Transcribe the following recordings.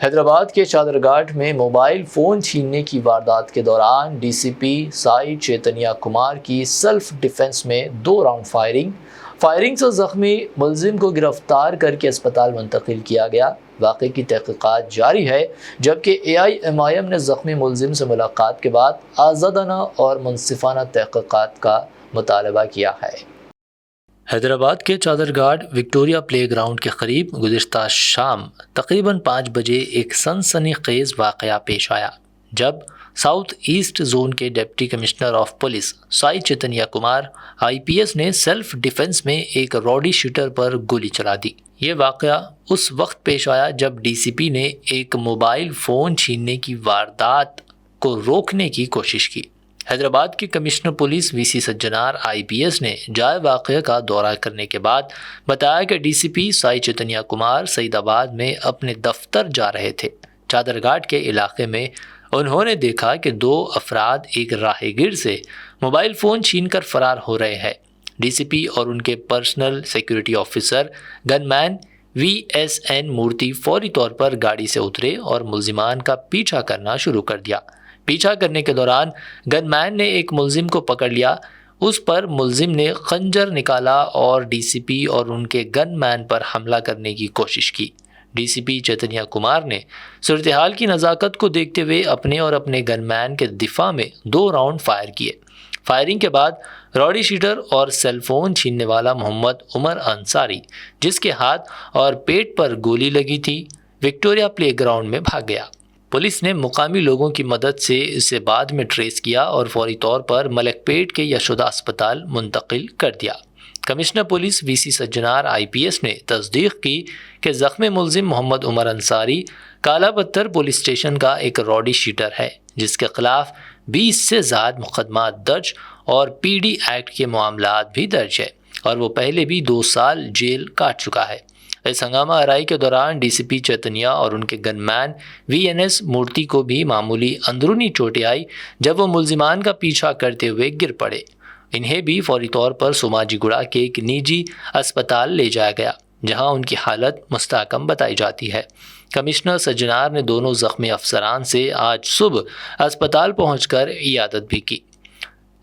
हैदराबाद के चादरघाट में mobile phone छीनने की वारदात के दौरान डीसीपी साई चैतन्या कुमार की सेल्फ डिफेंस में 2 राउंड फायरिंग से जख्मी मुलजिम को गिरफ्तार करके अस्पताल मुंतकिल किया गया। वाक़े की तहक़ीक़ात जारी है, जबकि AIMIM ने जख्मी मुलजिम से मुलाकात के बाद आज़ादाना और मुनसिफाना तहक़ीक़ात का मुतालबा किया है। हैदराबाद के चादरघाट विक्टोरिया प्ले ग्राउंड के करीब गुज़िश्ता शाम तकरीबन 5 बजे एक सनसनीखेज़ वाक़या पेश आया, जब साउथ ईस्ट जोन के deputy commissioner of police Sai Chaitanya Kumar IPS ने सेल्फ डिफेंस में एक रॉडी शूटर पर गोली चला दी। ये वाक़या उस वक्त पेश आया जब DCP ने एक मोबाइल फ़ोन छीनने की वारदात को रोकने की कोशिश की। हैदराबाद के commissioner police VC Sajjanar IPS ने जाए वाक़े का दौरा करने के बाद बताया कि DCP साई चैतन्या कुमार सईदाबाद में अपने दफ्तर जा रहे थे। चादरघाट के इलाके में उन्होंने देखा कि 2 अफराद एक राहगीर से मोबाइल फ़ोन छीनकर फरार हो रहे हैं। DCP और उनके personal security officer gunman VSN मूर्ति फौरी तौर पर गाड़ी से उतरे और मुलजिमान का पीछा करना शुरू कर दिया। पीछा करने के दौरान गनमैन ने एक मुलजिम को पकड़ लिया। उस पर मुलजिम ने खंजर निकाला और DCP और उनके गनमैन पर हमला करने की कोशिश की। DCP चैतन्या कुमार ने सूरत हाल की नज़ाकत को देखते हुए अपने और अपने गनमैन के दिफा में 2 राउंड फायर किए। फायरिंग के बाद रॉडी शूटर और सेलफोन छीनने वाला मोहम्मद उमर अंसारी, जिसके हाथ और पेट पर गोली लगी थी, विक्टोरिया प्ले ग्राउंड में भाग गया। पुलिस ने मुकामी लोगों की मदद से इसे बाद में ट्रेस किया और फौरी तौर पर मलकपेट के यशोदा अस्पताल मुंतकिल कर दिया। Commissioner police VC Sajjanar IPS ने तस्दीक की कि ज़ख्मी मुलजिम मोहम्मद उमर अंसारी काला पत्थर पुलिस स्टेशन का एक रॉडी शूटर है, जिसके खिलाफ 20 से ज़्यादा मुकदमात दर्ज और PD एक्ट के मामलात भी दर्ज है और वो पहले भी 2 साल जेल काट चुका है। इस हंगामा आराई के दौरान DCP चैतन्या और उनके गनमैन VNS मूर्ति को भी मामूली अंदरूनी चोटें आई जब वो मुलजिमान का पीछा करते हुए गिर पड़े। इन्हें भी फौरी तौर पर सोमाजीगुड़ा के एक निजी अस्पताल ले जाया गया, जहां उनकी हालत मुस्तहकम बताई जाती है। कमिश्नर सज्जनार ने दोनों ज़ख्मी अफसरान से आज सुबह अस्पताल पहुंचकर इयादत भी की।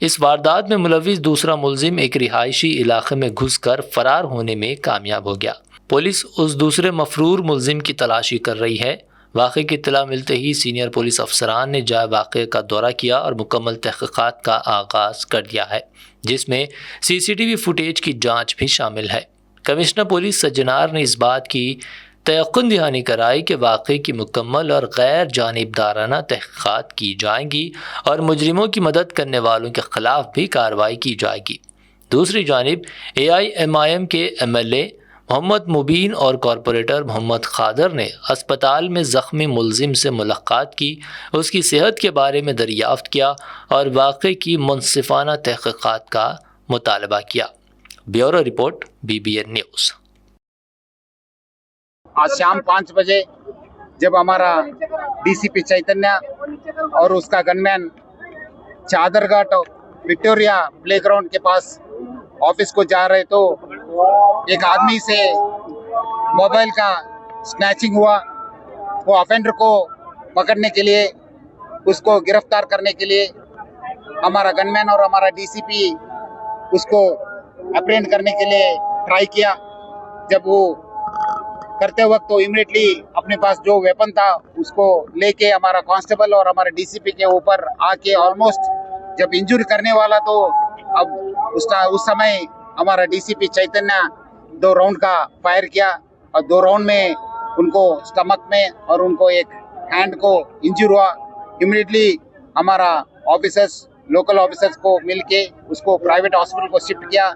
इस वारदात में मुलविस दूसरा मुलजिम एक रिहायशी इलाके में घुसकर फरार होने में कामयाब हो गया। पुलिस उस दूसरे मफरूर मुलजिम की तलाशी कर रही है। वाक़े की इत्तला मिलते ही सीनियर पुलिस अफसरान ने जाए वाक़े का दौरा किया और मुकम्मल तहक़ीक़ात का आगाज़ कर दिया है, जिसमें CCTV फुटेज की जांच भी शामिल है। कमिश्नर पुलिस सज्जनार ने इस बात की तयक़ुन दहानी कराई कि वाक़े की मुकम्मल और गैर जानिबदाराना तहक़ीक़ात की जाएंगी और मुजरिमों की मदद करने वालों के ख़िलाफ़ भी कार्रवाई की जाएगी। दूसरी जानिब AIMIM के MLA मोहम्मद मुबीन और कॉरपोरेटर मोहम्मद खादर ने अस्पताल में ज़ख्मी मुलजिम से मुलाकात की, उसकी सेहत के बारे में दरियाफ़्त किया और वाक़े की मुनसिफाना तहक़ीक़ात का मुतालबा किया। Bureau report BBN news. आज शाम 5 बजे जब हमारा DCP चैतन्या और उसका गनमैन चादरघाट विक्टोरिया प्लेग्राउंड के पास ऑफिस को जा रहे तो एक आदमी से मोबाइल का स्नैचिंग हुआ। वो ऑफेंडर को पकड़ने के लिए, उसको गिरफ्तार करने के लिए हमारा गनमैन और हमारा DCP उसको अप्रेंड करने के लिए ट्राई किया। जब वो करते वक्त तो इमीडिएटली अपने पास जो वेपन था उसको लेके हमारा कांस्टेबल और हमारे DCP के ऊपर आके ऑलमोस्ट जब इंजरी करने वाला, तो अब उस समय हमारा DCP चैतन्या 2 राउंड का फायर किया और 2 राउंड में उनको स्टमक में और उनको एक हैंड को इंजर हुआ। इमीडिएटली हमारा ऑफिसर्स, लोकल ऑफिसर्स को मिलके उसको प्राइवेट हॉस्पिटल को शिफ्ट किया।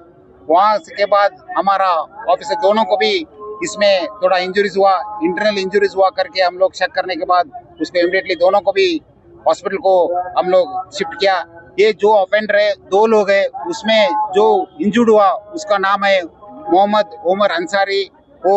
वहाँ के बाद हमारा ऑफिसर दोनों को भी इसमें थोड़ा इंजरीज हुआ, इंटरनल इंजरीज हुआ करके हम लोग चेक करने के बाद उसको इमीडिएटली दोनों को भी हॉस्पिटल को हम लोग शिफ्ट किया। ये जो ऑफेंडर है 2 लोग है, उसमें जो इंजर्ड हुआ उसका नाम है मोहम्मद उमर अंसारी। वो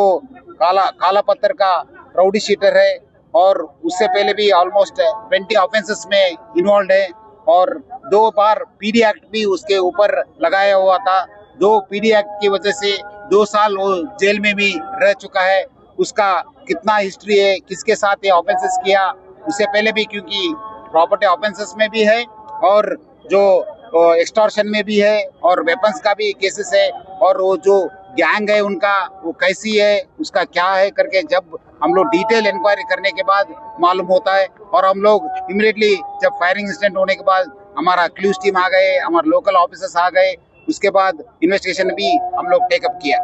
काला पत्थर का राउडी शूटर है और उससे पहले भी ऑलमोस्ट 20 ऑफेंसेस में इन्वॉल्व है और 2 बार PD एक्ट भी उसके ऊपर लगाया हुआ था। 2 PD एक्ट की वजह से 2 साल वो जेल में भी रह चुका है। उसका कितना हिस्ट्री है, किसके साथ ये ऑफेंसेस किया, उससे पहले भी, क्योंकि प्रॉपर्टी ऑफेंसेस में भी है और जो एक्सटॉर्शन में भी है और वेपन्स का भी केसेस है, और वो जो गैंग है उनका वो कैसी है, उसका क्या है करके जब हम लोग डिटेल इंक्वायरी करने के बाद मालूम होता है। और हम लोग इमीडिएटली जब फायरिंग इंसिडेंट होने के बाद हमारा क्लूज टीम आ गए, हमारे लोकल ऑफिसर्स आ गए, उसके बाद इन्वेस्टिगेशन भी हम लोग टेकअप किया।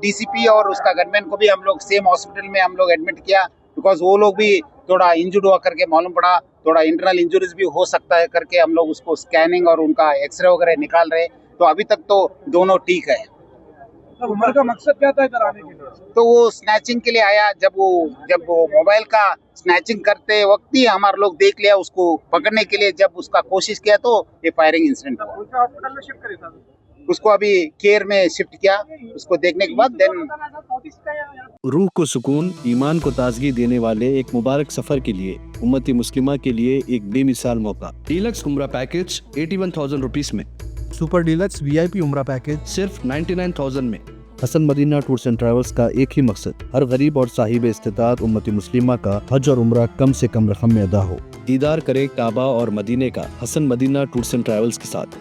डीसीपी और उसका गनमैन को भी हम लोग सेम हॉस्पिटल में हम लोग एडमिट किया, बिकॉज वो लोग भी थोड़ा इंजर्ड हुआ करके मालूम पड़ा, थोड़ा इंटरनल इंजरीज भी हो सकता है करके हम लोग उसको स्कैनिंग और उनका एक्सरे वगैरह निकाल रहे। तो अभी तक तो दोनों ठीक है। उमर का मकसद क्या था इधर आने के लिए? तो वो स्नैचिंग के लिए आया। जब वो मोबाइल का स्नैचिंग करते वक्त ही हमारे लोग देख लिया उसको पकड़ने के लिए, जब उसका कोशिश किया तो ये फायरिंग इंसिडेंट हुआ। उनके हॉस्पिटल में शिफ्ट करे था, उसको अभी केयर में शिफ्ट किया। उसको देखने के बाद देन रूह को सुकून, ईमान को ताजगी देने वाले एक मुबारक सफर के लिए उम्मती मुस्लिमा के लिए एक बेमिसाल मौका। डीलक्स उम्रा पैकेज 81,000 रुपीस में, सुपर डीलक्स वीआईपी उम्रा पैकेज सिर्फ 99,000 में। Hasan Madina tours and travels का एक ही मकसद, हर गरीब और साहिब इस्तिताअत उम्मती मुस्लिमा का हज और उम्रा कम से कम रकम में अदा हो। दीदार करे काबा और मदीने का Hasan Madina tours and travels के साथ।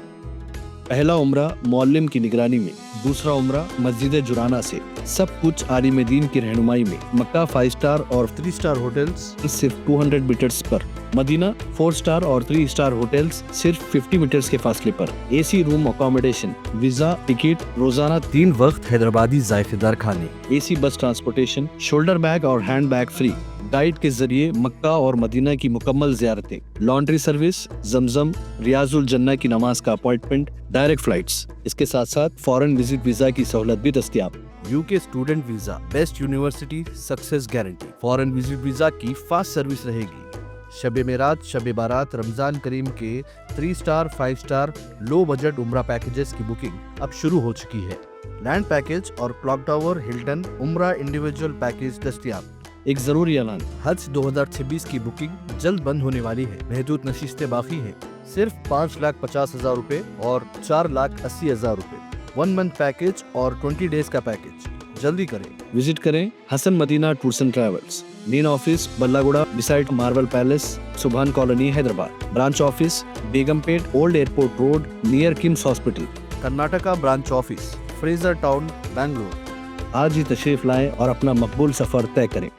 पहला उम्रा मौल्लिम की निगरानी में, दूसरा उम्रा मस्जिद जुराना से, सब कुछ आलिम दीन की रहनुमाई में। मक्का 5 स्टार और 3 स्टार होटल्स सिर्फ 200 मीटर्स पर, मदीना 4 स्टार और 3 स्टार होटल्स सिर्फ 50 मीटर्स के फासले पर। AC room accommodation, visa, ticket, रोजाना 3 वक्त हैदराबादी जायकेदार खाने, AC bus transportation, shoulder bag और हैंड बैग फ्री, गाइड के जरिए मक्का और मदीना की मुकम्मल ज़ियारतें, लॉन्ड्री सर्विस, जमजम, रियाजुल जन्ना की नमाज का अपॉइंटमेंट, डायरेक्ट फ्लाइट्स। इसके साथ साथ फॉरेन विजिट वीजा की सहूलत भी दस्तयाब। UK student visa, best university success guarantee, foreign visit visa की फास्ट सर्विस रहेगी। शब मेराज, शब बारात, रमजान करीम के 3 star 5 star low budget Umrah packages की बुकिंग अब शुरू हो चुकी है। लैंड पैकेज और clock tower, Hilton Umrah individual package दस्तयाब। एक जरूरी ऐलान, हज 2026 की बुकिंग जल्द बंद होने वाली है। महदूद नशिस्तें बाकी हैं। सिर्फ 5,50,000 रुपए और 4,80,000 रुपए 1 मंथ पैकेज और 20 डेज का पैकेज। जल्दी करें, विजिट करें Hasan Madina tours and travels. Main office Ballaguda beside marble palace, Subhan colony, Hyderabad. Branch office Begumpet, old airport road, near KIMS hospital. Karnataka branch office, Fraser Town, Bengaluru. आज ही तशरीफ लाएं और अपना मकबूल सफर तय करें।